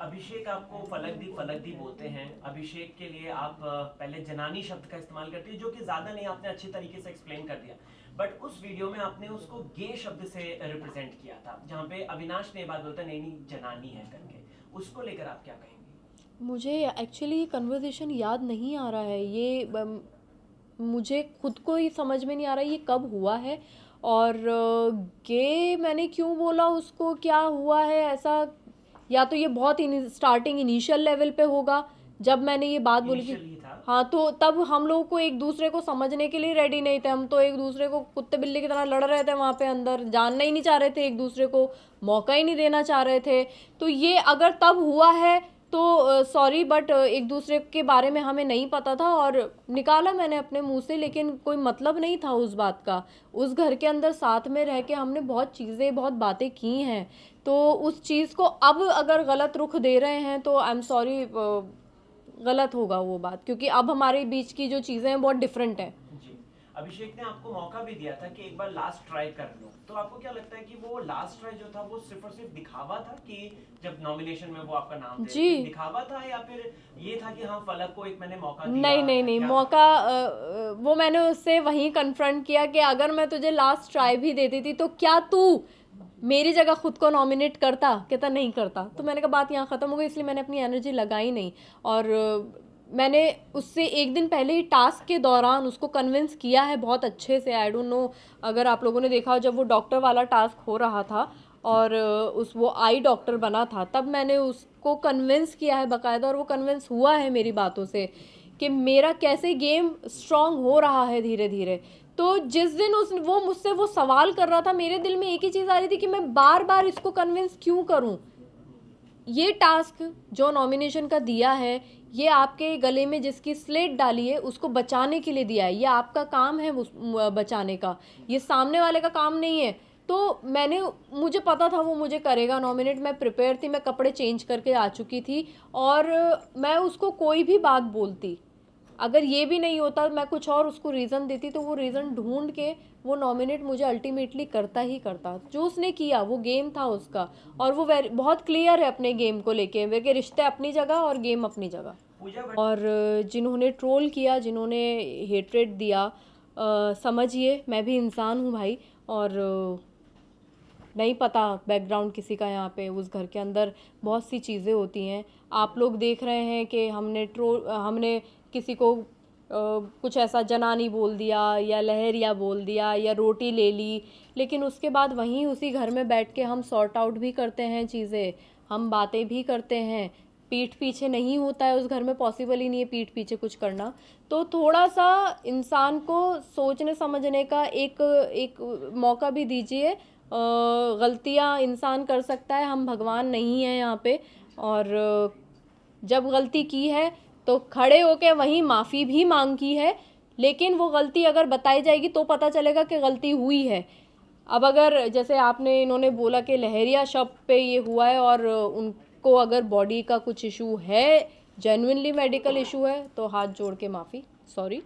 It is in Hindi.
अभिषेक आपको फलक दी बोलते हैं। अभिषेक के लिए आप पहले जनानी शब्द का इस्तेमाल करते हैं, जो कि ज्यादा नहीं, आपने अच्छे तरीके से एक्सप्लेन कर दिया। बट उस वीडियो में आपने उसको गे शब्द से रिप्रेजेंट किया था, जहाँ पे अविनाश ने ये बात बोलता नहीं नहीं जनानी है करके। उसको लेकर आप क्या कहेंगे? मुझे एक्चुअली कन्वर्सेशन याद नहीं आ रहा है ये मुझे खुद को ही समझ में नहीं आ रहा ये कब हुआ है। और गे मैंने क्यों बोला उसको, क्या हुआ है ऐसा? या तो ये बहुत स्टार्टिंग इनिशियल लेवल पे होगा जब मैंने ये बात बोली कि इनिशियल ही था। हाँ, तो तब हम लोग को एक दूसरे को समझने के लिए रेडी नहीं थे। हम तो एक दूसरे को कुत्ते बिल्ली की तरह लड़ रहे थे वहाँ पे, अंदर जानना ही नहीं चाह रहे थे, एक दूसरे को मौका ही नहीं देना चाह रहे थे। तो ये अगर तब हुआ है तो सॉरी, बट एक दूसरे के बारे में हमें नहीं पता था और निकाला मैंने अपने मुंह से, लेकिन कोई मतलब नहीं था उस बात का। उस घर के अंदर साथ में रह के हमने बहुत चीज़ें, बहुत बातें की हैं। तो उस चीज़ को अब अगर गलत रुख दे रहे हैं तो आई एम सॉरी, गलत होगा वो बात, क्योंकि अब हमारे बीच की जो चीज़ें हैं बहुत डिफरेंट हैं। जी। अभिषेक ने आपको मौका भी दिया था कि एक बार लास्ट ट्राई कर लो, तो आपको क्या लगता है कि वो लास्ट ट्राई जो था वो सिर्फ और सिर्फ दिखावा था, कि जब नॉमिनेशन में वो आपका नाम दे जी, रहे थे दिखावा था, या फिर ये था कि हाँ फलक को एक मैंने मौका दिया, नहीं नहीं या नहीं, क्या था? मौका वो मैंने उससे वहीं कन्फ्रंट किया कि अगर मैं तुझे लास्ट ट्राई भी देती थी तो क्या तू मेरी जगह खुद को नॉमिनेट करता? कहता नहीं करता। तो मैंने कहा बात यहाँ ख़त्म हो गई, इसलिए मैंने अपनी एनर्जी लगाई नहीं। और मैंने उससे एक दिन पहले ही टास्क के दौरान उसको कन्विंस किया है बहुत अच्छे से। आई डोंट नो अगर आप लोगों ने देखा हो, जब वो डॉक्टर वाला टास्क हो रहा था और उस वो आई डॉक्टर बना था, तब मैंने उसको कन्विंस किया है बाकायदा, और वो कन्विंस हुआ है मेरी बातों से कि मेरा कैसे गेम स्ट्रांग हो रहा है धीरे धीरे। तो जिस दिन वो मुझसे वो सवाल कर रहा था, मेरे दिल में एक ही चीज़ आ रही थी कि मैं बार बार इसको कन्विंस क्यों करूं। ये टास्क जो नॉमिनेशन का दिया है, ये आपके गले में जिसकी स्लेट डाली है उसको बचाने के लिए दिया है। ये आपका काम है बचाने का, ये सामने वाले का काम नहीं है। तो मुझे पता था वो मुझे करेगा नॉमिनेट, मैं प्रिपेयर थी, मैं कपड़े चेंज करके आ चुकी थी। और मैं उसको कोई भी बात बोलती, अगर ये भी नहीं होता, मैं कुछ और उसको रीज़न देती, तो वो रीज़न ढूंढ के वो नॉमिनेट मुझे अल्टीमेटली करता ही करता। जो उसने किया वो गेम था उसका, और वो बहुत क्लियर है अपने गेम को लेके, वे के रिश्ते अपनी जगह और गेम अपनी जगह। पूजा और जिन्होंने ट्रोल किया, जिन्होंने हेट्रेड दिया, समझिए मैं भी इंसान हूँ भाई। और नहीं पता बैकग्राउंड किसी का, यहाँ पे उस घर के अंदर बहुत सी चीज़ें होती हैं। आप लोग देख रहे हैं कि हमने किसी को कुछ ऐसा जनानी बोल दिया या लहरिया बोल दिया या रोटी ले ली, लेकिन उसके बाद वहीं उसी घर में बैठ के हम सॉर्ट आउट भी करते हैं चीज़ें, हम बातें भी करते हैं। पीठ पीछे नहीं होता है उस घर में, पॉसिबल ही नहीं है पीठ पीछे कुछ करना। तो थोड़ा सा इंसान को सोचने समझने का एक एक मौका भी दीजिए। गलतियां इंसान कर सकता है, हम भगवान नहीं हैं यहाँ पे। और जब गलती की है तो खड़े होके वहीं माफ़ी भी मांगी है, लेकिन वो गलती अगर बताई जाएगी तो पता चलेगा कि गलती हुई है। अब अगर जैसे इन्होंने बोला कि लहरिया शब्द पे ये हुआ है, और उनको अगर बॉडी का कुछ इशू है, जेन्युइनली मेडिकल इशू है, तो हाथ जोड़ के माफ़ी, सॉरी।